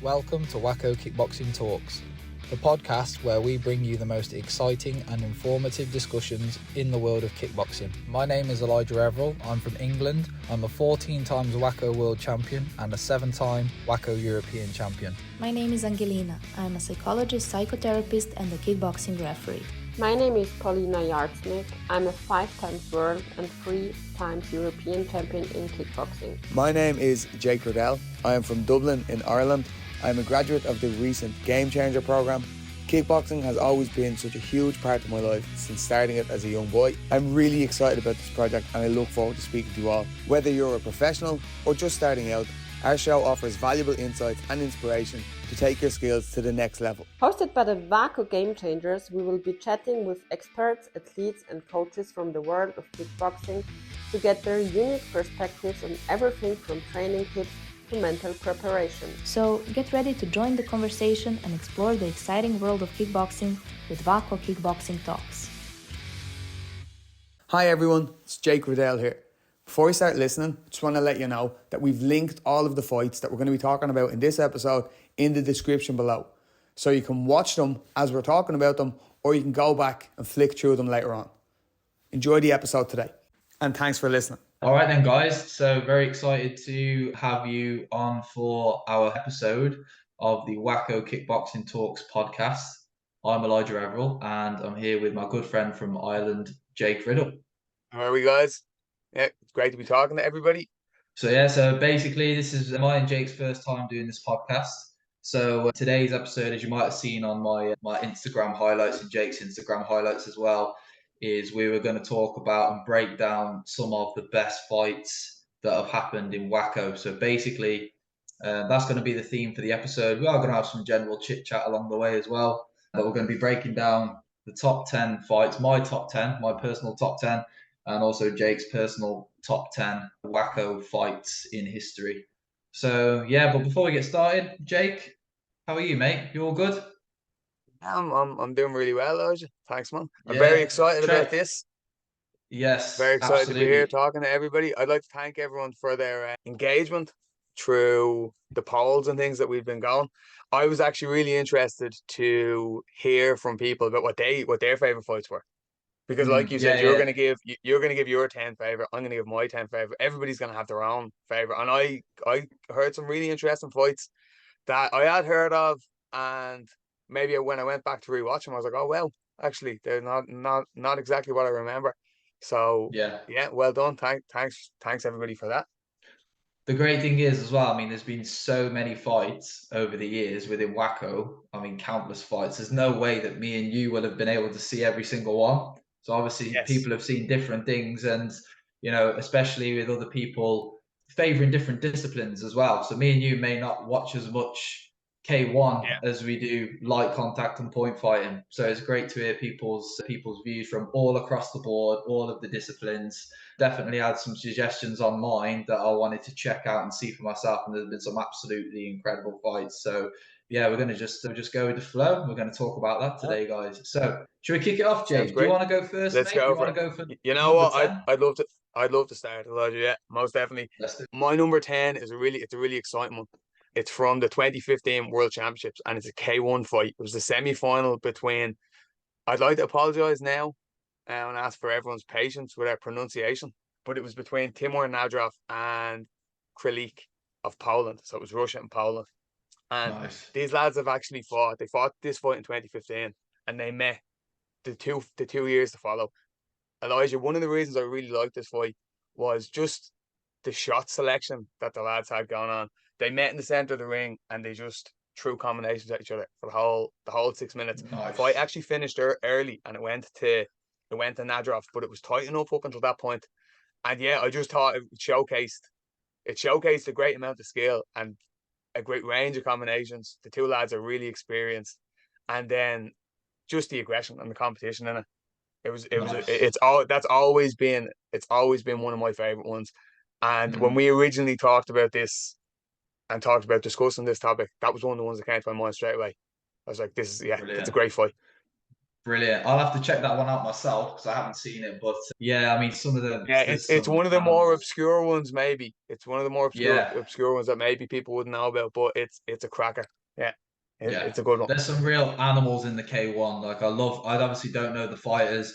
Welcome to WAKO Kickboxing Talks, the podcast where we bring you the most exciting and informative discussions in the world of kickboxing. My name is Everill. I'm from England. I'm a 14 times WAKO World Champion and a 7-time WAKO European Champion. My name is Angelina. I'm a psychologist, psychotherapist and a kickboxing referee. My name is Paulina Yardsnick. I'm a 5 times world and 3 times European champion in kickboxing. My name is Jake Riddell. I am from Dublin in Ireland. I'm a graduate of the recent Game Changer programme. Kickboxing has always been such a huge part of my life since starting it as a young boy. I'm really excited about this project and I look forward to speaking to you all. Whether you're a professional or just starting out, our show offers valuable insights and inspiration to take your skills to the next level. Hosted by the WAKO Game Changers, we will be chatting with experts, athletes and coaches from the world of kickboxing to get their unique perspectives on everything from training tips to mental preparation. So get ready to join the conversation and explore the exciting world of kickboxing with WAKO Kickboxing Talks. Hi everyone, it's Jake Riddell here. Before we start listening, I just want to let you know that we've linked all of the fights that we're going to be talking about in this episode in the description below. So you can watch them as we're talking about them, or you can go back and flick through them later on. Enjoy the episode today, and thanks for listening. All right then, guys. So very excited to have you on for our episode of the WAKO Kickboxing Talks podcast. I'm Everill, and I'm here with my good friend from Ireland, Jake Riddell. How are we, guys? Yeah, it's great to be talking to everybody. So basically this is mine and Jake's first time doing this podcast. So today's episode, as you might have seen on my Instagram highlights and Jake's Instagram highlights as well, is we were going to talk about and break down some of the best fights that have happened in WAKO. So basically, that's going to be the theme for the episode. We are going to have some general chit chat along the way as well. But we're going to be breaking down the top 10 fights, my top 10, my personal top 10, and also Jake's personal top 10 WAKO fights in history. So yeah, but before we get started, Jake, how are you, mate? You all good? I'm doing really well, Elijah. Thanks, man. I'm very excited about this. Yes, very excited absolutely. to be here talking to everybody. I'd like to thank everyone for their engagement through the polls and things that we've been going. I was actually really interested to hear from people about what their favorite fights were, because like you said, you're going to give your 10 favorite. I'm going to give my 10 favorite. Everybody's going to have their own favorite, and I heard some really interesting fights that I had heard of, and maybe when I went back to rewatch them, I was like, oh well, actually they're not exactly what I remember. So yeah, well done. Thanks everybody for that. The great thing is as well, I mean, there's been so many fights over the years within WAKO. I mean, countless fights. There's no way that me and you will have been able to see every single one. So obviously people have seen different things, and you know, especially with other people favoring different disciplines as well. So me and you may not watch as much K1 as we do light contact and point fighting. So it's great to hear people's views from all across the board, all of the disciplines. Definitely had some suggestions on mine that I wanted to check out and see for myself, and there's been some absolutely incredible fights. So yeah, we're gonna just go with the flow. We're gonna talk about that today, guys. So should we kick it off, Jake? Do you want to go first? Let's go for it. You know what? I'd love to start, Elijah. Yeah, most definitely. My number 10 is a really exciting one. It's from the 2015 World Championships, and it's a K1 fight. It was the semi-final between, I'd like to apologise now and ask for everyone's patience with our pronunciation, but it was between Timur Nadrov and Krylik of Poland. So it was Russia and Poland. And these lads have actually fought. They fought this fight in 2015, and they met the two years to follow. Elijah, one of the reasons I really liked this fight was just the shot selection that the lads had going on. They met in the center of the ring and they just threw combinations at each other for the whole 6 minutes. The fight actually finished early, and it went to Nadrov, but it was tight enough up until that point. And yeah, I just thought it showcased a great amount of skill and a great range of combinations. The two lads are really experienced, and then just the aggression and the competition in it. It's always been one of my favorite ones. And when we originally talked about this and talked about discussing this topic, that was one of the ones that came to my mind straight away. I was like, it's a great fight. Brilliant. I'll have to check that one out myself because I haven't seen it. But yeah, I mean, some of them. Yeah, There's it's some one of the more animals. obscure ones, maybe. It's one of the more Yeah, obscure ones that maybe people wouldn't know about, but it's a cracker. Yeah, yeah. it's a good one. There's some real animals in the K1. Like I obviously don't know the fighters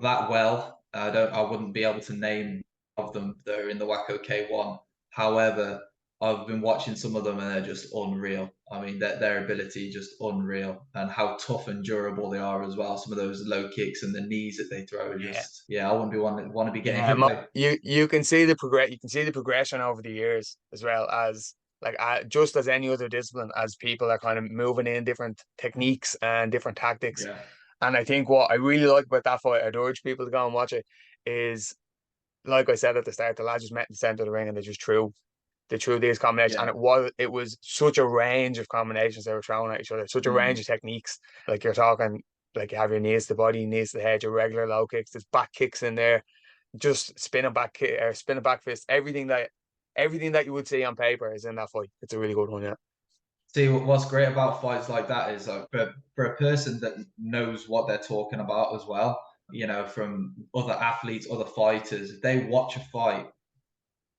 that well. I wouldn't be able to name of them that are in the WAKO K1. However, I've been watching some of them and they're just unreal. I mean, their ability just unreal, and how tough and durable they are as well. Some of those low kicks and the knees that they throw are Yeah. just, yeah, I wouldn't be want to be getting Yeah, hit by. you can see you can see the progression over the years, as well as like just as any other discipline, as people are kind of moving in different techniques and different tactics. Yeah, And I think what I really like about that fight, I'd urge people to go and watch it, is like I said at the start, the lads just met in the center of the ring and they threw these combinations, and yeah. it was such a range of combinations they were throwing at each other, such a range Mm. of techniques. Like you're talking, like you have your knees to the body, knees to the head, your regular low kicks, there's back kicks in there, just spinning back kick or spinning back fist, everything that you would see on paper is in that fight. It's a really good one, yeah. See, what's great about fights like that is for a person that knows what they're talking about as well, from other athletes, other fighters, if they watch a fight,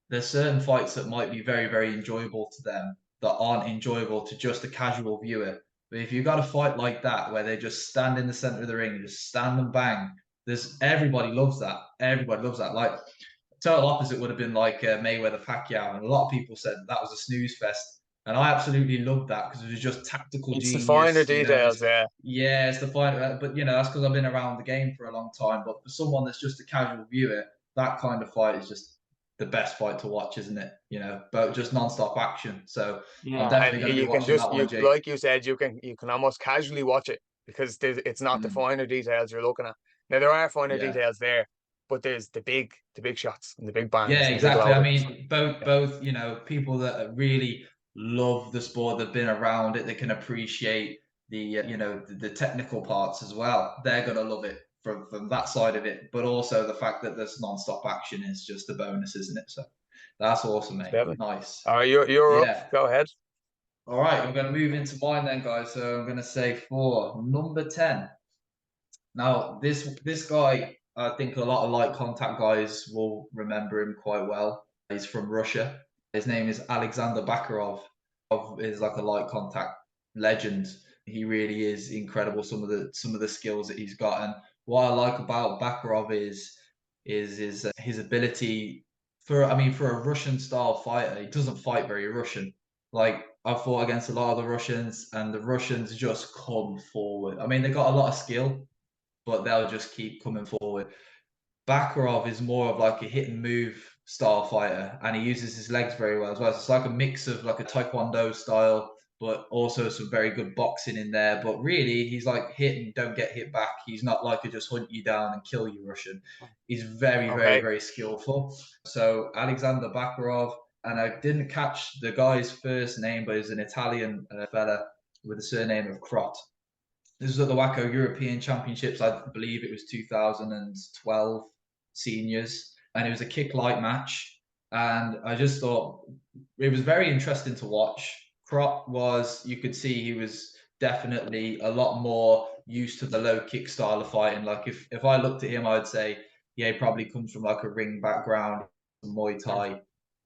there's certain fights that might be very, very enjoyable to them that aren't enjoyable to just a casual viewer. But if you've got a fight like that where they just stand in the center of the ring, just stand and bang, there's everybody loves that. Everybody loves that. Like total opposite would have been like Mayweather Pacquiao, and a lot of people said that was a snooze fest, and I absolutely loved that because it was just tactical It's the finer genius. details, yeah. Yeah, it's the fight, but that's because I've been around the game for a long time. But for someone that's just a casual viewer, that kind of fight is just the best fight to watch, isn't it? But just non-stop action. So I'm Yeah, and definitely going to be you can watching just that one, Jake. like you said, you can almost casually watch it because it's not the Mm, finer details you're looking at. Now there are finer yeah. details there, but there's the big shots and the big bangs Yeah, and the big exactly. I loadings. mean, both people that really love the sport, that've been around it, that can appreciate the technical parts as well. They're gonna love it from that side of it, but also the fact that there's non-stop action is just a bonus, isn't it? So that's awesome, mate. Definitely. Nice. All right, you're up. Yeah. Go ahead. All right, I'm gonna move into mine then, guys. So I'm gonna say for number 10. Now, this guy, I think a lot of light contact guys will remember him quite well. He's from Russia. His name is Alexander Bakarov. Is like a light contact legend. He really is incredible. Some of the skills that he's got, and what I like about Bakarov is his ability for a Russian style fighter. He doesn't fight very Russian. Like I've fought against a lot of the Russians, and the Russians just come forward. I mean, they got a lot of skill, but they'll just keep coming forward. Bakarov is more of like a hit and move style fighter, and he uses his legs very well as well. So it's like a mix of like a taekwondo style, but also some very good boxing in there. But really, he's like hit and don't get hit back. He's not like a just hunt you down and kill you Russian. He's very, very, Okay. very skillful. So Alexander Bakarov, and I didn't catch the guy's first name, but he's an Italian fella with the surname of Crot. This was at the WAKO European Championships. I believe it was 2012 seniors, and it was a kick light match. And I just thought it was very interesting to watch. You could see he was definitely a lot more used to the low kick style of fighting. Like if I looked at him, I'd say, yeah, he probably comes from like a ring background, Muay Thai,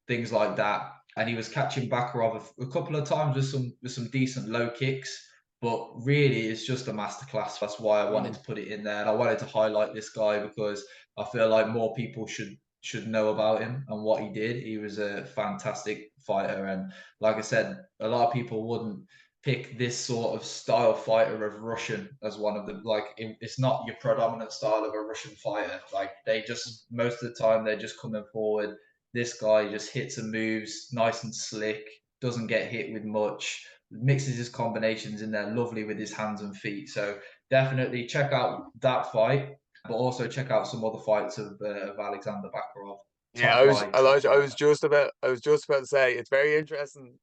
things like that. And he was catching Bakarov a couple of times with some decent low kicks. But really, it's just a masterclass. That's why I wanted to put it in there, and I wanted to highlight this guy because I feel like more people should know about him and what he did. He was a fantastic fighter, and like I said, a lot of people wouldn't pick this sort of style fighter of Russian as one of them. Like it's not your predominant style of a Russian fighter. Like they just most of the time they're just coming forward. This guy just hits and moves nice and slick, doesn't get hit with much, mixes his combinations in there lovely with his hands and feet. So definitely check out that fight, but also check out some other fights of Alexander Bakarov. Yeah, Top guy, top Elijah, I fighter. was just about to say it's very interesting.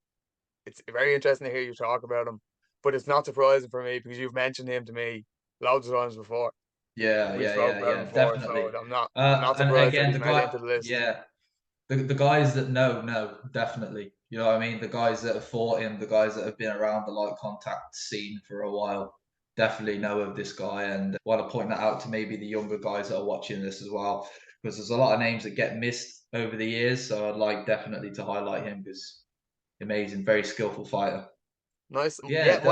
It's very interesting to hear you talk about him, but it's not surprising for me because you've mentioned him to me loads of times before. Yeah, We've yeah, spoken yeah, about him yeah, before, so definitely. I'm not And surprised that again, he's the made it guy, into the list. yeah, the guys that know, definitely. You know what I mean? The guys that have fought him, the guys that have been around the light contact scene for a while, definitely know of this guy, and I want to point that out to maybe the younger guys that are watching this as well, because there's a lot of names that get missed over the years. So I'd like definitely to highlight him because amazing, very skillful fighter. Nice. Yeah, Yeah, definitely.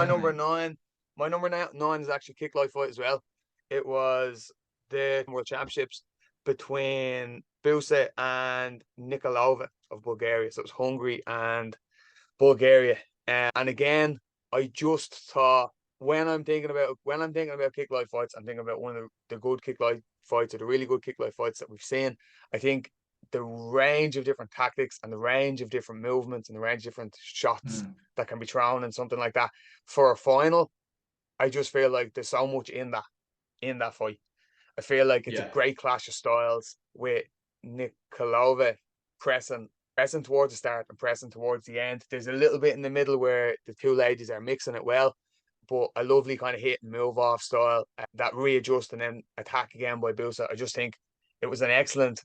my number nine is actually kick life fight as well. It was the World Championships between Busa and Nikolova of Bulgaria. So it was Hungary and Bulgaria. And again, I just thought when I'm thinking about kick life fights, I'm thinking about one of the good kick life fights or the really good kick life fights that we've seen. I think the range of different tactics and the range of different movements and the range of different shots that can be thrown and something like that for a final, I just feel like there's so much in that fight. I feel like it's a great clash of styles with Nikolova pressing towards the start and pressing towards the end. There's a little bit in the middle where the two ladies are mixing it well, but a lovely kind of hit and move off style that readjust and then attack again by Busa. I just think it was an excellent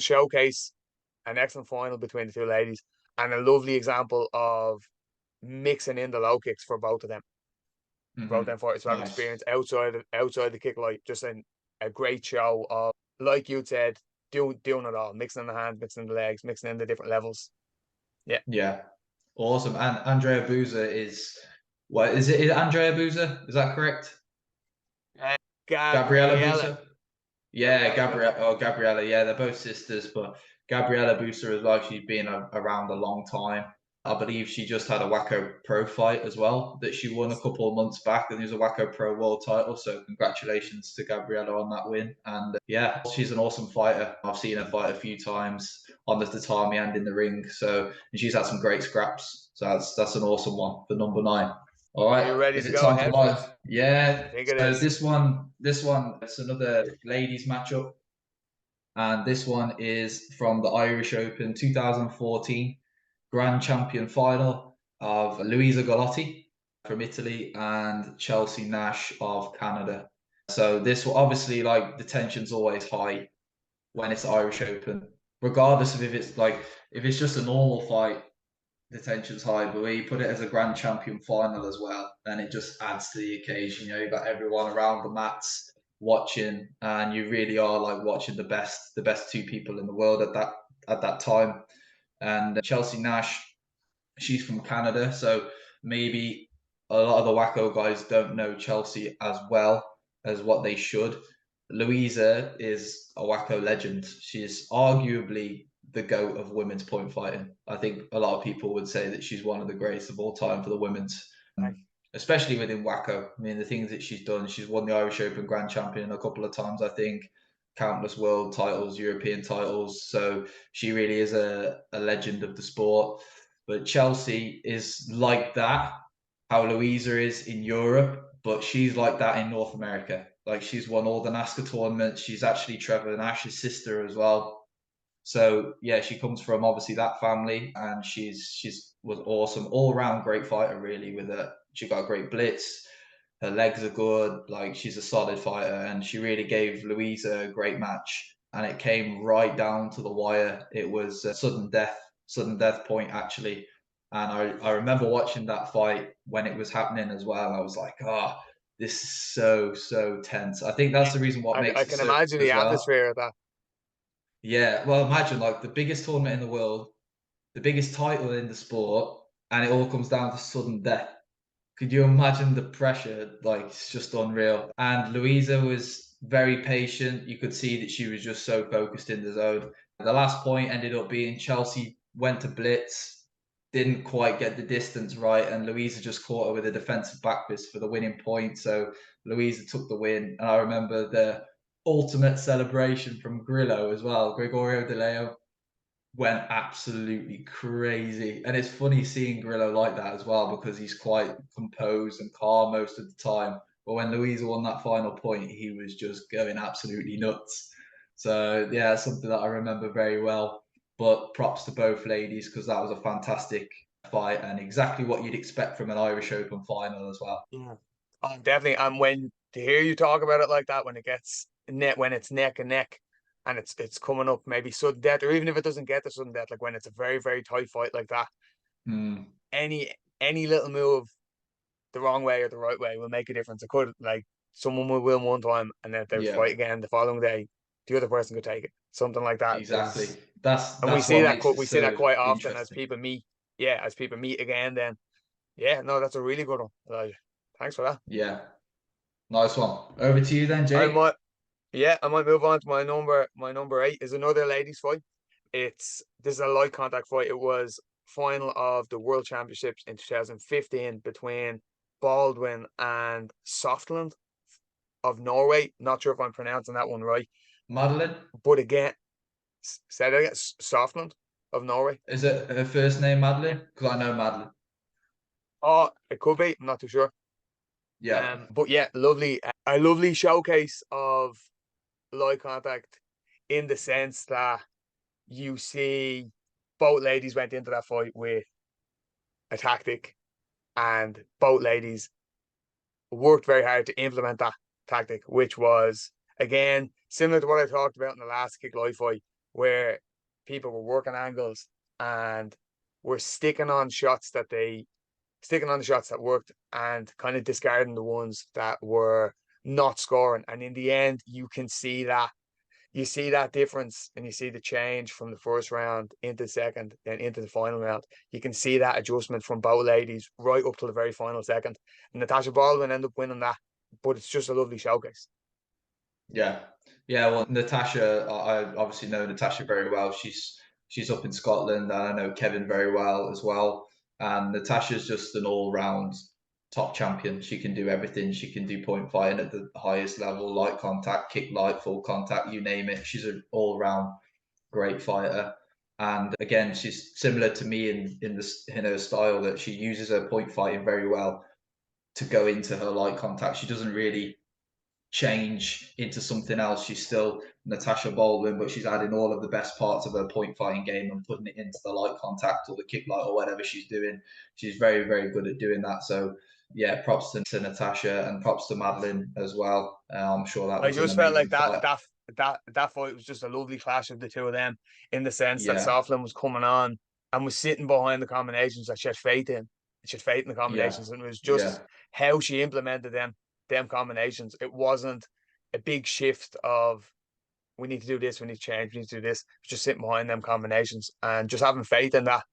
showcase, an excellent final between the two ladies, and a lovely example of mixing in the low kicks for both of them. Both them fighters who have experience outside the kick light. Just a great show of, like you said, doing it all, mixing in the hands, mixing in the legs, mixing in the different levels. Yeah, awesome. And Andrea Busa is what is it? Andrea Busa? Is that correct? Gabriella Busa. Yeah, Gabriella. Yeah, they're both sisters, but Gabriella Busa as well. She's been around a long time. I believe she just had a WAKO Pro fight as well that she won a couple of months back, and it was a WAKO Pro World title. So congratulations to Gabriella on that win. And yeah, she's an awesome fighter. I've seen her fight a few times on the tatami and in the ring. So and she's had some great scraps. So that's an awesome one for number 9. All right, are you ready is to it go time for ahead for mine? it? Yeah. I think it So is. this one, it's another ladies matchup, and this one is from the Irish Open 2014 Grand Champion final of Luisa Galotti from Italy and Chelsea Nash of Canada. So this will obviously, like, the tension's always high when it's Irish Open, regardless of if it's just a normal fight, the tension's high. But when you put it as a Grand Champion final as well, then it just adds to the occasion. You know, you've got everyone around the mats watching, and you really are like watching the best two people in the world at that time. And Chelsea Nash, she's from Canada, so maybe a lot of the WAKO guys don't know Chelsea as well as what they should. Luisa is a WAKO legend. She's arguably the GOAT of women's point fighting. I think a lot of people would say that she's one of the greatest of all time for the women's, especially within WAKO. I mean, the things that she's done, she's won the Irish Open Grand Champion a couple of times, I think, countless world titles, European titles. So she really is a legend of the sport. But Chelsea is like that, how Luisa is in Europe, but she's like that in North America. Like, she's won all the NASCAR tournaments. She's actually Trevor Nash's sister as well. So yeah, she comes from obviously that family, and she's was awesome, all round great fighter really. With her, she got a great blitz. Her legs are good. Like, she's a solid fighter, and she really gave Luisa a great match. And it came right down to the wire. It was a sudden death point actually. And I remember watching that fight when it was happening as well. I was like, this is so tense. I think that's the reason what makes I it can so imagine good as the well. atmosphere of that. Yeah, well, imagine like the biggest tournament in the world, the biggest title in the sport, and it all comes down to sudden death. Could you imagine the pressure? Like, it's just unreal. And Luisa was very patient. You could see that she was just so focused in the zone. The last point ended up being Chelsea went to blitz, didn't quite get the distance right, and Luisa just caught her with a defensive back fist for the winning point. So Luisa took the win. And I remember the ultimate celebration from Grillo as well. Gregorio De Leo went absolutely crazy. And it's funny seeing Grillo like that as well, because he's quite composed and calm most of the time. But when Luisa won that final point, he was just going absolutely nuts. So yeah, something that I remember very well. But props to both ladies, because that was a fantastic fight and exactly what you'd expect from an Irish Open final as well. Yeah. Oh, definitely. And when to hear you talk about it like that, when it's neck and neck, and it's coming up maybe sudden death, or even if it doesn't get to sudden death, like when it's a very very tight fight like that, Mm. any little move, the wrong way or the right way will make a difference. It could, like, someone will win one time and then if they Yeah, fight again the following day, the other person could take it. Something like that exactly. is, and That's what makes it we see that so quite often as interesting. people meet. Yeah, as people meet again, then yeah, no, that's a really good one, Elijah. Thanks for that. Yeah, nice one. Over to you then, I Jake. might, yeah, I might move on to my number. My number 8 is another ladies' fight. This is a light contact fight. It was final of the World Championships in 2015 between Baldwin and Softland of Norway. Not sure if I'm pronouncing that one right, Madeline? but again, say that again. Softland of Norway. Is it her first name Madeline? Because I know Madeline. Oh, it could be. I'm not too sure. Yeah. But yeah, a lovely showcase of light contact in the sense that you see both ladies went into that fight with a tactic, and both ladies worked very hard to implement that tactic, which was again similar to what I talked about in the last Kick Live fight, where people were working angles and were sticking on the shots that worked and kind of discarding the ones that were not scoring. And in the end, you see that difference and you see the change from the first round into the second, then into the final round. You can see that adjustment from both ladies right up to the very final second. And Natasha Baldwin ended up winning that, but it's just a lovely showcase. Yeah. Yeah. Well, Natasha, I obviously know Natasha very well. She's up in Scotland, and I know Kevin very well as well. And Natasha's just an all-round top champion. She can do everything. She can do point fighting at the highest level, light contact, kick light, full contact, you name it. She's an all-round great fighter. And again, she's similar to me in her style, that she uses her point fighting very well to go into her light contact. She doesn't really change into something else. She's still Natasha Baldwin, but she's adding all of the best parts of her point fighting game and putting it into the light contact or the kick light or whatever she's doing. She's very, very good at doing that. So yeah, props to Natasha and props to Madeline as well. I'm sure that I was an just felt like amazing fight. that fight was just a lovely clash of the two of them, in the sense that Yeah, Southland was coming on and was sitting behind the combinations that she had faith in. She had faith in the yeah, combinations, and it was yeah, just how she implemented them combinations. It wasn't a big shift of we need to do this, we need to change, we need to do this. It was just sitting behind them combinations and just having faith in that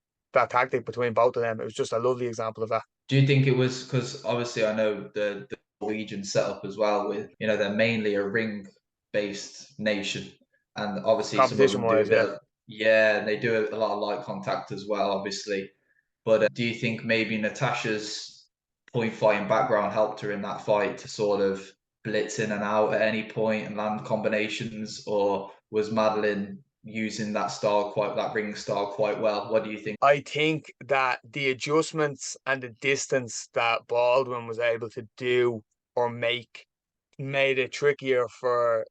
tactic between both of them. It was just a lovely example of that. Do you think it was because obviously I know the Norwegian setup as well, with they're mainly a ring based nation, and obviously some of Competition them do a wise, bit yeah. of, yeah, and they do a lot of light contact as well, obviously. But do you think maybe Natasha's point fighting background helped her in that fight to sort of blitz in and out at any point and land combinations, or was Madeline using that ring style quite well? What do you think? I think that the adjustments and the distance that Baldwin was able to do or make made it trickier for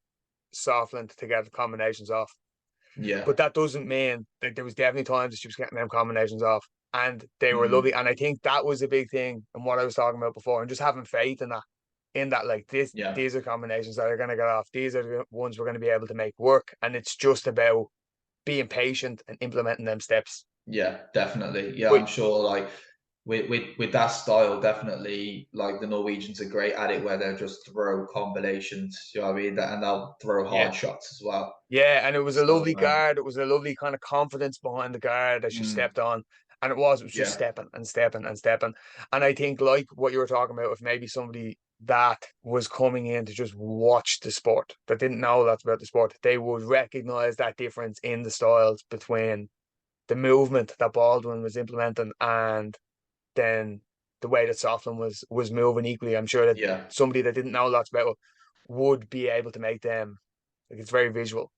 Southland to get the combinations off. Yeah. But that doesn't mean that there was definitely times that she was getting them combinations off, and they were Mm, lovely. And I think that was a big thing and what I was talking about before, and just having faith in that, like yeah. these are combinations that are going to get off. These are the ones we're going to be able to make work, and it's just about being patient and implementing them steps. Yeah, definitely. Yeah, But I'm sure. Like with that style, definitely. Like the Norwegians are great at it, where they'll just throw combinations. You know what I mean? And they'll throw yeah, hard shots as well. yeah, and it was a So lovely guard. It was a lovely kind of confidence behind the guard as she mm, stepped on. And it was just yeah, stepping and stepping and stepping. And I think, like what you were talking about, if maybe somebody that was coming in to just watch the sport, that didn't know lots about the sport, they would recognize that difference in the styles between the movement that Baldwin was implementing and then the way that Southland was moving equally. I'm sure that yeah. somebody that didn't know lots about it would be able to make them, like, it's very visual.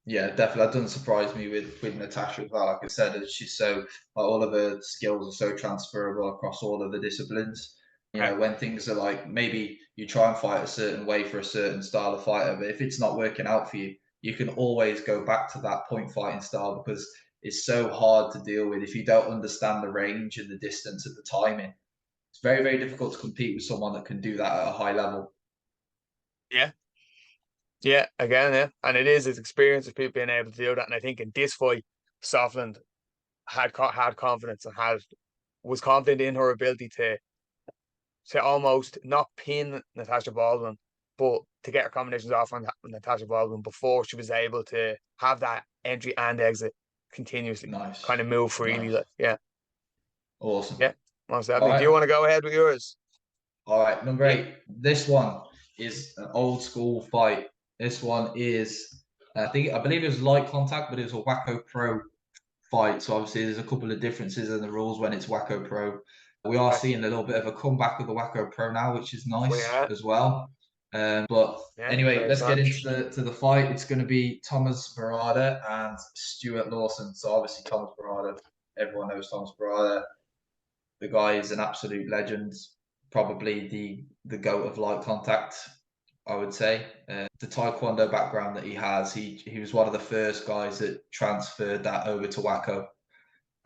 Yeah, definitely. That doesn't surprise me with Natasha as well. Like I said, she's so like, all of her skills are so transferable across all of the disciplines. Okay. When things are like maybe you try and fight a certain way for a certain style of fighter, but if it's not working out for you, you can always go back to that point fighting style because it's so hard to deal with if you don't understand the range and the distance and the timing. It's very, very difficult to compete with someone that can do that at a high level. Yeah. Yeah, again, yeah. And it's experience of people being able to do that. And I think in this fight, Southland had confidence and was confident in her ability to almost not pin Natasha Baldwin, but to get her combinations off on Natasha Baldwin before she was able to have that entry and exit continuously, Nice. kind of move freely. Nice. Like, yeah, Awesome. yeah, most All definitely. Do you right. want to go ahead with yours? All right. Number Yeah. 8. This one is an old school fight. This one is, I believe it was light contact, but it was a WAKO Pro fight. So obviously there's a couple of differences in the rules when it's WAKO Pro. We are Okay. seeing a little bit of a comeback of the WAKO Pro now, which is nice Yeah. as well. But Yeah. anyway, Very let's get exciting. into the fight. It's going to be Tomaz Barada and Stuart Lawson. So obviously Tomaz Barada, everyone knows Tomaz Barada. The guy is an absolute legend, probably the GOAT of light contact, I would say. The Taekwondo background that he has, he was one of the first guys that transferred that over to WAKO.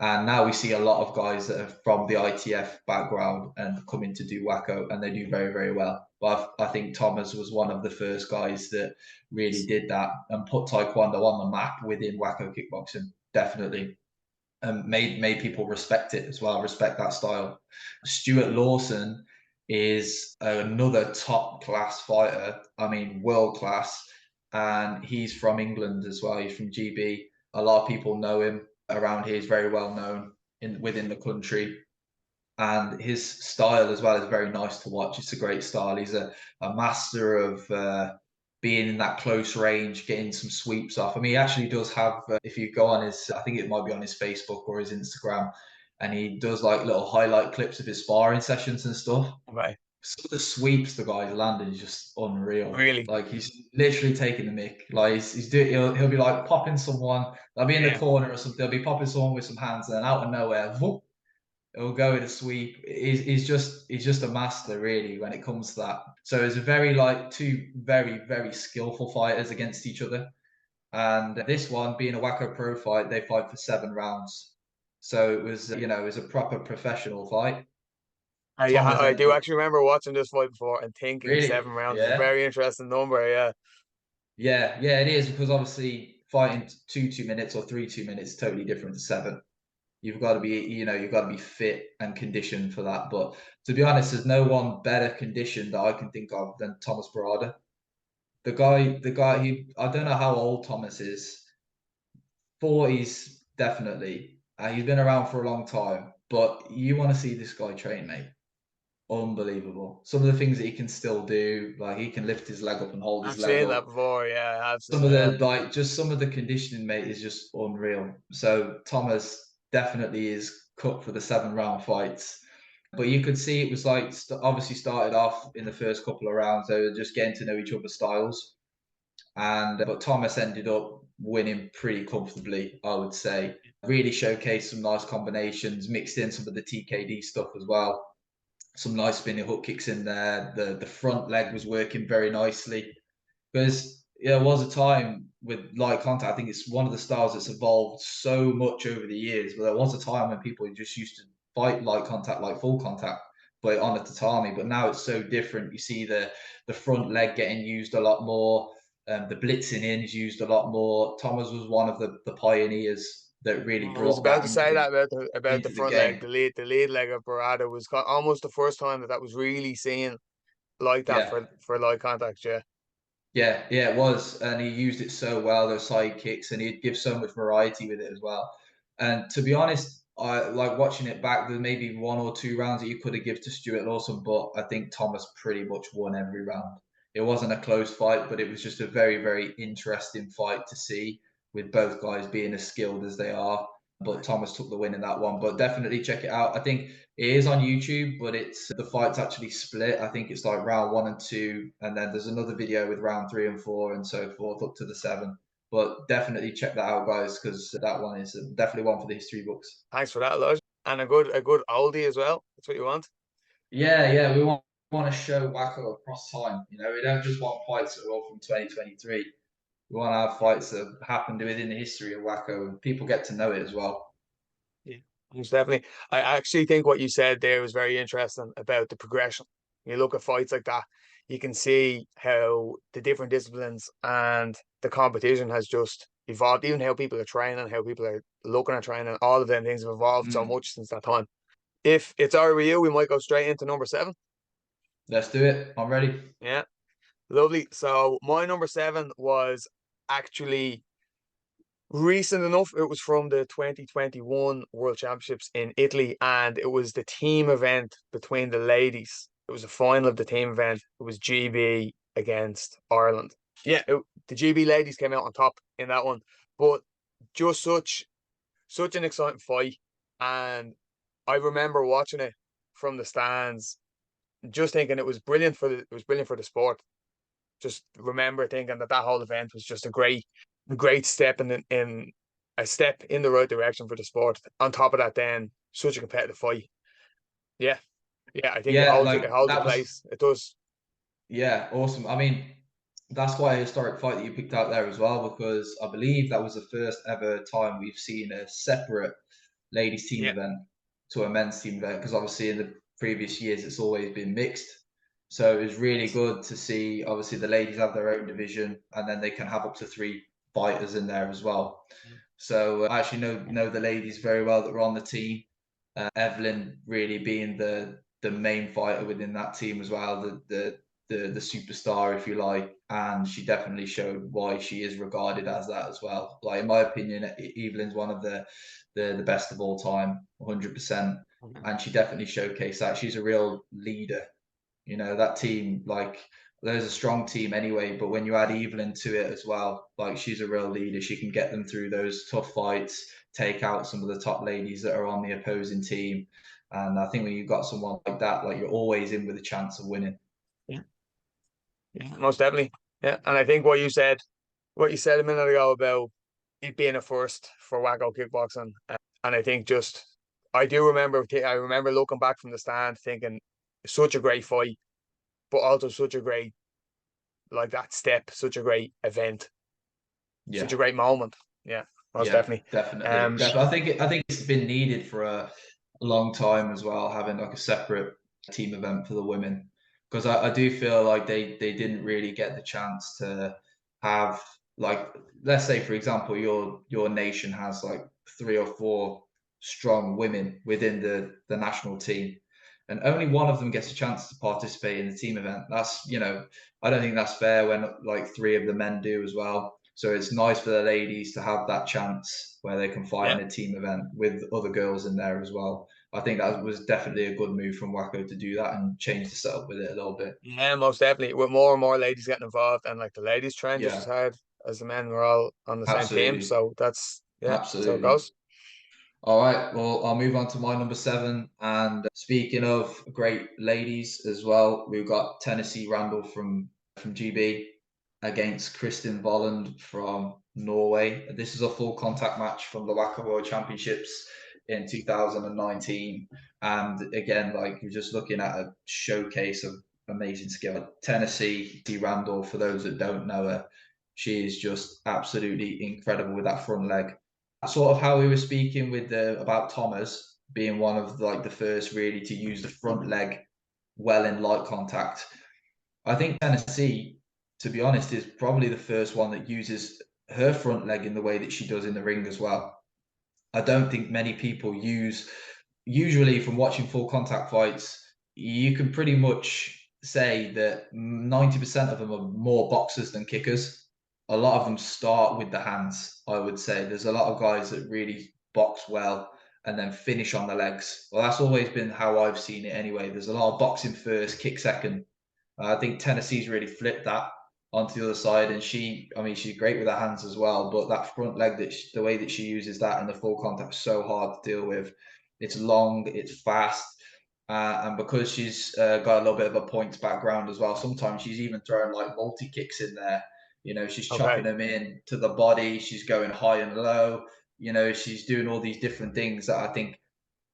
And now we see a lot of guys that are from the ITF background and coming to do WAKO, and they do very, very well. But I think Tomaz was one of the first guys that really did that and put Taekwondo on the map within WAKO kickboxing, definitely. And made people respect it as well, respect that style. Stuart Lawson is another top class fighter. I mean, world class, and he's from England as well. He's from GB. A lot of people know him around here. He's very well known within the country, and his style as well is very nice to watch. It's a great style. He's a master of being in that close range, getting some sweeps off. I mean, he actually does have, if you go on his, I think it might be on his Facebook or his Instagram, and he does like little highlight clips of his sparring sessions and stuff. Right. Some of the sweeps the guy's landing is just unreal. Really? Like he's literally taking the mick. Like he's doing, he'll be like popping someone. They'll be in the corner or something. They'll be popping someone with some hands, and then out of nowhere, whoop, it'll go in a sweep. He's just a master really when it comes to that. So it's a very like two very very skillful fighters against each other. And this one being a WAKO Pro fight, they fight for 7 rounds. So it was it was a proper professional fight. Thomas I ended do up actually remember watching this fight before and thinking really 7 rounds is a yeah very interesting number. Yeah. yeah it is, because obviously fighting 2 2 minutes or 3 2 minutes is totally different to 7. You've got to be, you've got to be fit and conditioned for that. But to be honest, there's no one better conditioned that I can think of than Tomaz Barada. I don't know how old Thomas is. 40s definitely. He's been around for a long time. But you want to see this guy train, mate. Unbelievable. Some of the things that he can still do, like he can lift his leg up and hold I've his leg seen up. that before. Yeah, I've seen Some of that. some of the conditioning, mate, is just unreal. So Thomas definitely is cut for the 7 round fights. But you could see it was like obviously started off in the first couple of rounds. They were just getting to know each other's styles, and but Thomas ended up winning pretty comfortably, I would say. Really showcased some nice combinations, mixed in some of the TKD stuff as well. Some nice spinning hook kicks in there. The front leg was working very nicely. Because there was a time with light contact, I think it's one of the styles that's evolved so much over the years. But there was a time when people just used to fight light contact like full contact, but on a tatami. But now it's so different. You see the front leg getting used a lot more. The blitzing in is used a lot more. Thomas was one of the pioneers that really I was brought about that to say that about the into the front leg, game. the lead leg of Barada was almost the first time that was really seen like that Yeah. for light contact. Yeah. Yeah, it was, and he used it so well. Those side kicks, and he'd give so much variety with it as well. And to be honest, I like watching it back. There may be 1 or 2 rounds that you could have given to Stuart Lawson, but I think Thomas pretty much won every round. It wasn't a close fight, but it was just a very, very interesting fight to see, with both guys being as skilled as they are. But Thomas took the win in that one. But definitely check it out. I think it is on YouTube, but it's the fight's actually split. I think it's like round 1 and 2, and then there's another video with round 3 and 4 and so forth up to the 7. But definitely check that out, guys, because that one is definitely one for the history books. Thanks for that, Lodge. And a good oldie as well. That's what you want. Yeah, we want to show WAKO across time. We don't just want fights that are all from 2023. We want to have fights that happened within the history of WAKO, and people get to know it as well. Yeah, most definitely. I actually think what you said there was very interesting about the progression. You look at fights like that, you can see how the different disciplines and the competition has just evolved. Even how people are training, how people are looking at training, all of them things have evolved so much since that time. If it's all right with you, we might go straight into number 7. Let's do it. I'm ready. Yeah, lovely. So my number 7 was actually recent enough. It was from the 2021 World Championships in Italy, and it was the team event between the ladies. It was a final of the team event. It was GB against Ireland. Yeah, the GB ladies came out on top in that one, but just such an exciting fight. And I remember watching it from the stands, just thinking it was brilliant for the sport. Just remember thinking that whole event was just a great step in a step in the right direction for the sport. On top of that, then such a competitive fight. Yeah, yeah, I think Yeah, it like holds a that was place. It does. yeah, awesome. I mean, that's quite a historic fight that you picked out there as well, because I believe that was the first ever time we've seen a separate ladies team Yeah, event to a men's team event. Because obviously in the previous years it's always been mixed. So it was really yes, good to see. Obviously the ladies have their own division, and then they can have up to 3 fighters in there as well. So I actually know the ladies very well that were on the team. Evelynn really being the main fighter within that team as well, the superstar, if you like, and she definitely showed why she is regarded as that as well. Like in my opinion, Evelynn's one of the best of all time, 100%, and she definitely showcased that. She's a real leader. You know, that team, like, there's a strong team anyway, but when you add Evelynn to it as well, like, she's a real leader. She can get them through those tough fights, take out some of the top ladies that are on the opposing team. And I think when you've got someone like that, like, you're always in with a chance of winning. yeah, yeah, most definitely. Yeah, and I think what you said a minute ago about it being a first for WAKO Kickboxing, and I think just I remember looking back from the stand thinking such a great fight, but also such a great like that step, such a great event, such Yeah. a great moment. Yeah, most Yeah, definitely. definitely. Definitely. I think it's been needed for a long time as well, having like a separate team event for the women. Because I do feel like they didn't really get the chance to have, like, let's say for example, your nation has like 3 or 4 strong women within the national team, and only one of them gets a chance to participate in the team event. That's, I don't think that's fair when like 3 of the men do as well. So it's nice for the ladies to have that chance where they can fight Yeah, in a team event with other girls in there as well. I think that was definitely a good move from WAKO to do that and change the setup with it a little bit. yeah, most definitely. With more and more ladies getting involved, and like the ladies train just as Yeah, hard as the men. We're all on the same team, absolutely. so that's so it Absolutely. goes. All right, well, I'll move on to my number 7. And speaking of great ladies as well, we've got Tennessee Randall from GB against Kristin Volland from Norway. This is a full contact match from the WAKO World Championships in 2019. And again, like, you're just looking at a showcase of amazing skill. Tennessee Randall, for those that don't know her, she is just absolutely incredible with that front leg. Sort of how we were speaking with about Tomaz being one of like the first really to use the front leg well in light contact. I think Tennessee, to be honest, is probably the first one that uses her front leg in the way that she does in the ring as well. I don't think many people usually from watching full contact fights, you can pretty much say that 90% of them are more boxers than kickers. A lot of them start with the hands, I would say. There's a lot of guys that really box well and then finish on the legs. Well, that's always been how I've seen it anyway. There's a lot of boxing first, kick second. I think Tennessee's really flipped that onto the other side, and I mean, she's great with her hands as well. But that front leg, the way that she uses that in the full contact, is so hard to deal with. It's long, it's fast, and because she's got a little bit of a points background as well, sometimes she's even throwing like multi kicks in there. She's chopping Okay, them in to the body. She's going high and low. She's doing all these different things that I think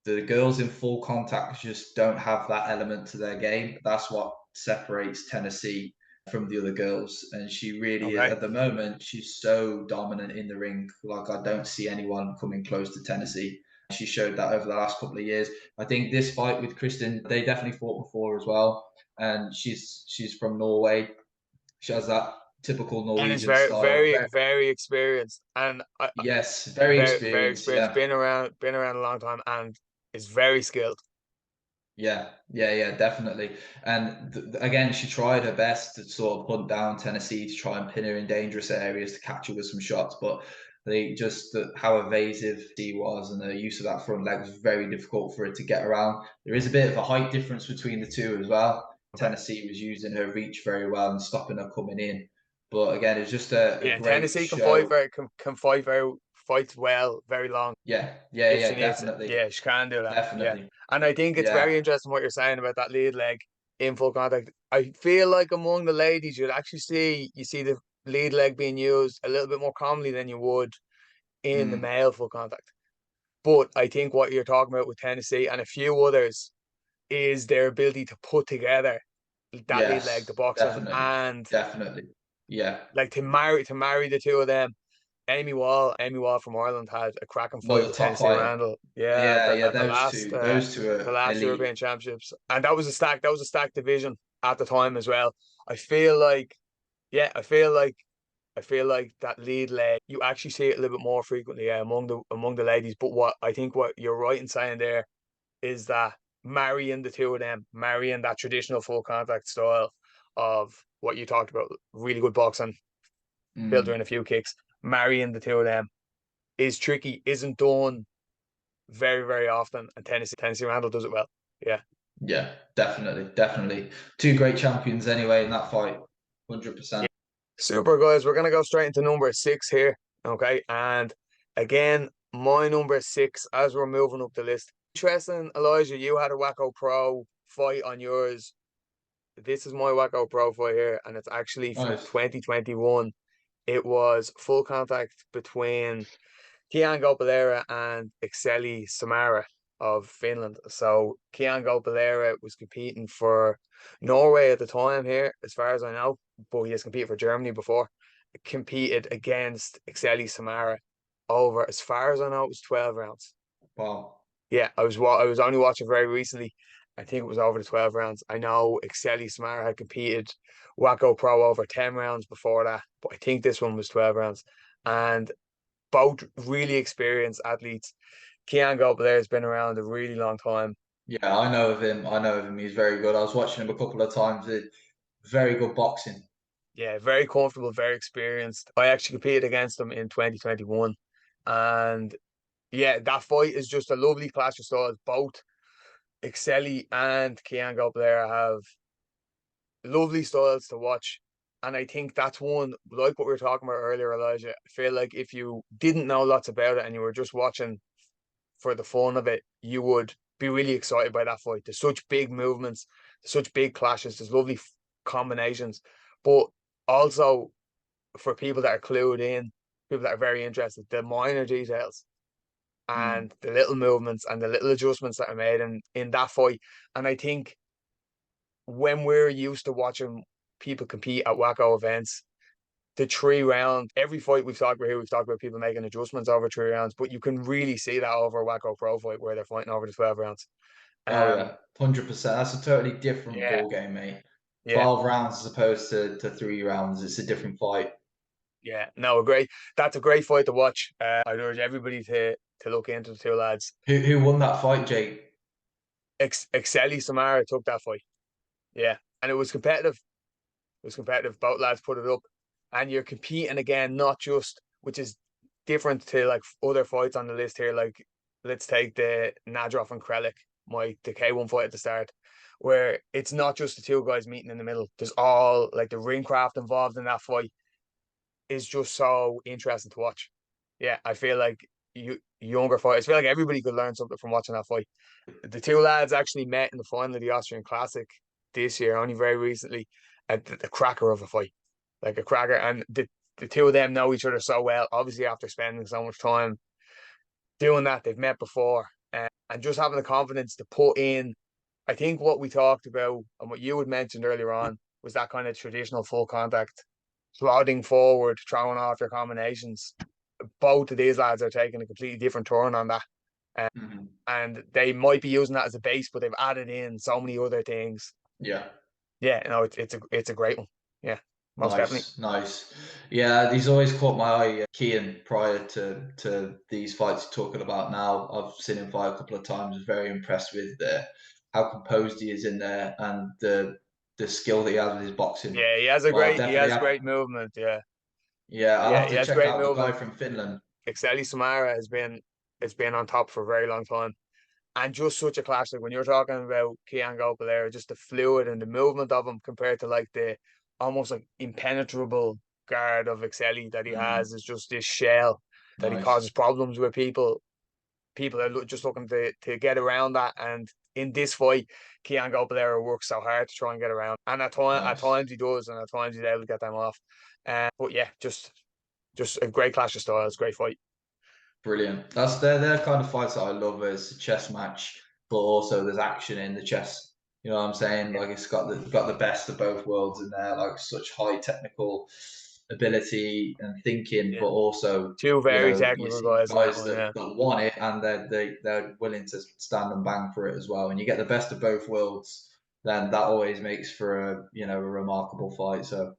the girls in full contact just don't have that element to their game. That's what separates Tennessee from the other girls. And she really is, okay. at the moment, she's so dominant in the ring. Like, I don't see anyone coming close to Tennessee. She showed that over the last couple of years. I think this fight with Kristin, they definitely fought before as well. And she's from Norway. She has that typical And it's Norwegian very, style. very, very experienced, and Yes, very very, very experienced. experienced. Yeah. Been around a long time, and is very skilled. Yeah, definitely. And again, she tried her best to sort of hunt down Tennessee to try and pin her in dangerous areas to catch her with some shots, but how evasive she was and the use of that front leg was very difficult for her to get around. There is a bit of a height difference between the two as well. Okay. Tennessee was using her reach very well and stopping her coming in. But again, it's just a great Tennessee show. fights well, very long. Yeah, If she needs it. definitely. Yeah, she can do that. Yeah. Definitely. And I think it's Yeah. very interesting what you're saying about that lead leg in full contact. I feel like among the ladies, you'd actually see the lead leg being used a little bit more commonly than you would in the Mm. male full contact. But I think what you're talking about with Tennessee and a few others is their ability to put together that lead leg, the Yes, boxing, definitely. and Definitely. Yeah. like to marry the two of them. Amy Wall from Ireland had a cracking fight Another with top Tennessee fighter. Randall. Yeah, Yeah, at the those last two. Those two the are last elite. European Championships, and that was a stacked division at the time as well. I feel like, yeah, I feel like that lead leg you actually see it a little bit more frequently, among the ladies. But what you're right in saying there is that marrying the two of them, marrying that traditional full contact style of what you talked about, really good boxing, filter in Mm. a few kicks, marrying the two of them is tricky, isn't done very, very often, and Tennessee Randall does it well. Yeah. Yeah, definitely. Definitely. Two great champions anyway in that fight. 100%. Yeah. Super, guys. We're gonna go straight into number 6 here. Okay. And again, my number 6, as we're moving up the list. Interesting, Elijah, you had a WAKO Pro fight on yours. This is my WAKO Pro fight here, and it's actually from Nice. 2021. It was full contact between Kian Gopalera and Exeli Samara of Finland. So Kian Gopalera was competing for Norway at the time here, as far as I know, but he has competed for Germany before. Competed against Exeli Samara over, as far as I know, it was 12 rounds. Wow. Yeah, I was only watching very recently. I think it was over the 12 rounds. I know Exeli Samara had competed WAKO Pro over 10 rounds before that, but I think this one was 12 rounds. And both really experienced athletes. Kian Gobler has been around a really long time. Yeah, I know of him. I know of him. He's very good. I was watching him a couple of times. Very good boxing. Yeah, very comfortable, very experienced. I actually competed against him in 2021. And yeah, that fight is just a lovely clash of styles. Both Excelli and Kian Gobler have lovely styles to watch. And I think that's one, like what we were talking about earlier, Elijah. I feel like if you didn't know lots about it and you were just watching for the fun of it, you would be really excited by that fight. There's such big movements, there's such big clashes, there's lovely combinations. But also for people that are clued in, people that are very interested, the minor details Mm. and the little movements and the little adjustments that are made in that fight. And I think when we're used to watching people compete at WAKO events, the 3 round, every fight we've talked about here, we've talked about people making adjustments over 3 rounds, but you can really see that over a WAKO Pro fight where they're fighting over the 12 rounds. Oh yeah, 100%. That's a totally different Yeah, ball game, mate. yeah, 12 rounds as opposed to 3 rounds. It's a different fight. yeah. No, that's a great fight to watch. I'd urge everybody to look into the two lads. Who won that fight, Jake? Exeli Samara took that fight. Yeah, and it was competitive. It was competitive. Both lads put it up, and you're competing again, not just, which is different to like other fights on the list here. Like, let's take the Nadrov and Krelik, the K1 fight at the start, where it's not just the two guys meeting in the middle. There's all like the ring craft involved in that fight is just so interesting to watch. Yeah, I feel like younger fighters, I feel like everybody could learn something from watching that fight. The two lads actually met in the final of the Austrian Classic this year, only very recently, at the cracker of a fight, like a cracker. And the two of them know each other so well. Obviously, after spending so much time doing that, they've met before, and just having the confidence to put in. I think what we talked about and what you had mentioned earlier on was that kind of traditional full contact, plodding forward, throwing off your combinations. Both of these lads are taking a completely different turn on that. Mm-hmm. And they might be using that as a base, but they've added in so many other things. Yeah. Yeah, no, it's a great one. Yeah, most definitely. Nice. Yeah, he's always caught my eye, Kean, prior to these fights you're talking about now. I've seen him fight a couple of times. Very impressed with how composed he is in there, and the skill that he has with his boxing. Yeah, he has great movement. Yeah, I'll have he to has check great out the guy movement. from Finland. Exeli Samara has been on top for a very long time, and just such a classic. When you're talking about Kian Gopalera, just the fluid and the movement of him compared to like the almost like impenetrable guard of Exeli that he has, is just this shell that he causes problems with people. People are just looking to get around that, and in this fight, Kian Gopalera works so hard to try and get around, and at times he does, and at times he's able to get them off. But yeah, just a great clash of styles, great fight. Brilliant. They're kind of fights that I love. As a chess match, but also there's action in the chess. You know what I'm saying? Like it's got the best of both worlds in there. Like such high technical ability and thinking, but also two very you technical see guys that want it, and they're willing to stand and bang for it as well. And you get the best of both worlds, then that always makes for a remarkable fight. So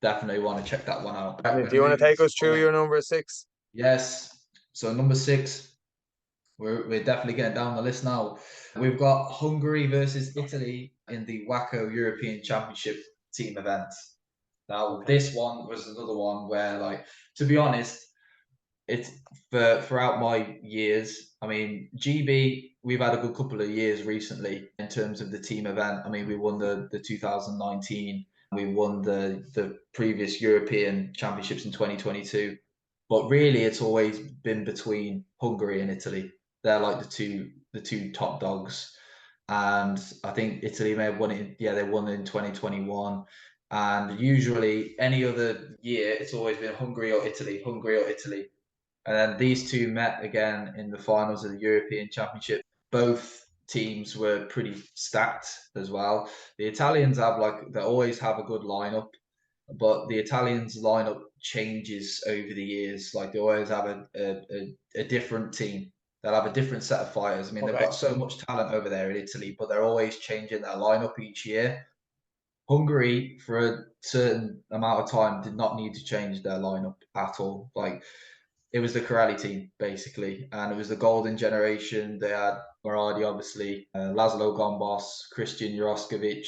definitely want to check that one out. Do you want to take us through your number 6? Yes. So number 6, we're definitely getting down the list now. We've got Hungary versus Italy in the WAKO European Championship team event. Now, this one was another one where, like, to be honest, it's throughout my years. I mean, GB, we've had a good couple of years recently in terms of the team event. I mean, we won the 2019, we won the previous European Championships in 2022. But really, it's always been between Hungary and Italy. They're like the two top dogs. And I think Italy may have won it. They won in 2021. And usually, any other year, it's always been Hungary or Italy, Hungary or Italy. And then these two met again in the finals of the European Championship. Both teams were pretty stacked as well. The Italians they always have a good lineup, but the Italians lineup changes over the years. Like they always have a different team. They'll have a different set of fighters. I mean, they've got so much talent over there in Italy, but they're always changing their lineup each year. Hungary, for a certain amount of time, did not need to change their lineup at all. Like it was the Corelli team basically, and it was the golden generation. They had Barada, obviously, Laszlo Gombos, Christian Juroskovic,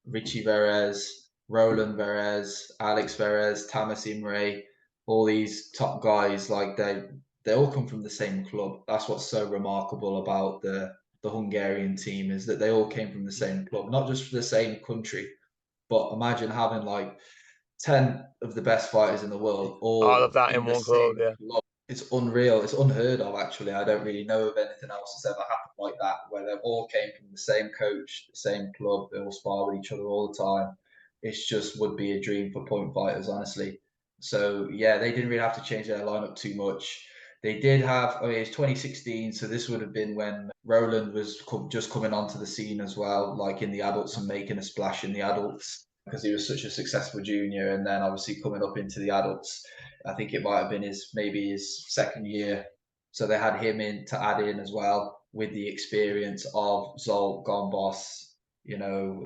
Richie Verez, Roland Verez, Alex Verez, Tamas Imre, all these top guys. Like they all come from the same club. That's what's so remarkable about the Hungarian team, is that they all came from the same club, not just for the same country. But imagine having like 10 of the best fighters in the world all of that in one club. It's unreal. It's unheard of, actually. I don't really know of anything else that's ever happened like that, where they all came from the same coach, the same club. They all spar with each other all the time. It's just would be a dream for point fighters, honestly. So yeah, they didn't really have to change their lineup too much. They did have, it's 2016, so this would have been when Roland was just coming onto the scene as well, like in the adults and making a splash in the adults, because he was such a successful junior, and then obviously coming up into the adults. I think it might have been maybe his second year. So they had him in to add in as well, with the experience of Zolt, Gombos,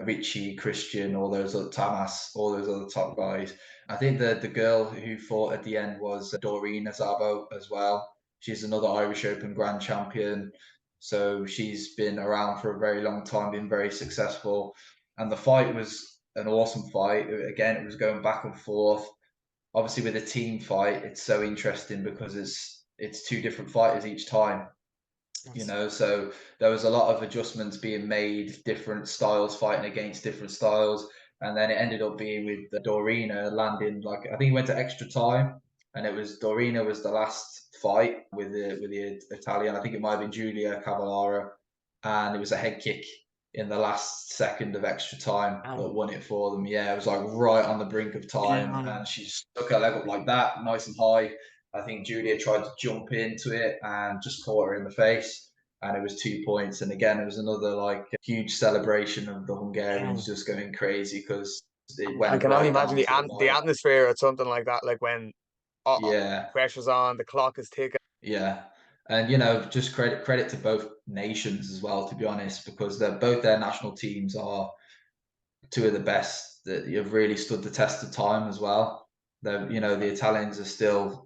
Richie, Christian, all those other Tamas, all those other top guys. I think the girl who fought at the end was Doreen Azabo as well. She's another Irish Open Grand Champion. So she's been around for a very long time, been very successful. And the fight was an awesome fight. Again, it was going back and forth. Obviously, with a team fight, it's so interesting because it's two different fighters each time. So there was a lot of adjustments being made, different styles fighting against different styles, and then it ended up being with the Dorina landing, like I think he went to extra time, and it was Dorina was the last fight with the Italian. I think it might have been Julia Cavallaro, and it was a head kick in the last second of extra time that won it for them. Yeah, it was like right on the brink of time, and she stuck her leg up like that, nice and high. I think Julia tried to jump into it and just caught her in the face, and it was 2 points. And again, it was another like huge celebration of the Hungarians just going crazy because it went. I can only imagine the atmosphere at something like that, like when pressure's on, the clock is ticking. Yeah. And just credit to both nations as well, to be honest, because both their national teams are two of the best that have really stood the test of time as well. The Italians are still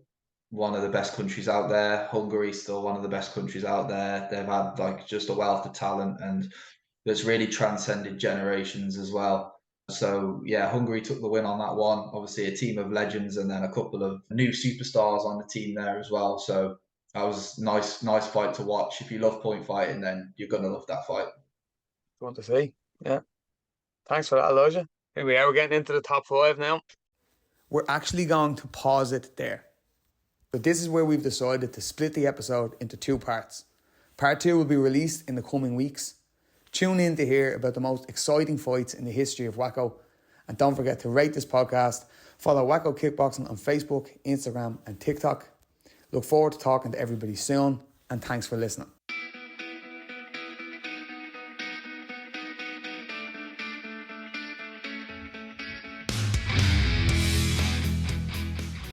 one of the best countries out there. Hungary's still one of the best countries out there. They've had like just a wealth of talent, and that's really transcended generations as well. So yeah, Hungary took the win on that one. Obviously a team of legends and then a couple of new superstars on the team there as well. So that was nice fight to watch. If you love point fighting, then you're going to love that fight. Want to see? Yeah. Thanks for that, Elijah. Here we are. We're getting into the top 5 now. We're actually going to pause it there. But this is where we've decided to split the episode into 2 parts. Part 2 will be released in the coming weeks. Tune in to hear about the most exciting fights in the history of WAKO. And don't forget to rate this podcast. Follow WAKO Kickboxing on Facebook, Instagram and TikTok. Look forward to talking to everybody soon. And thanks for listening.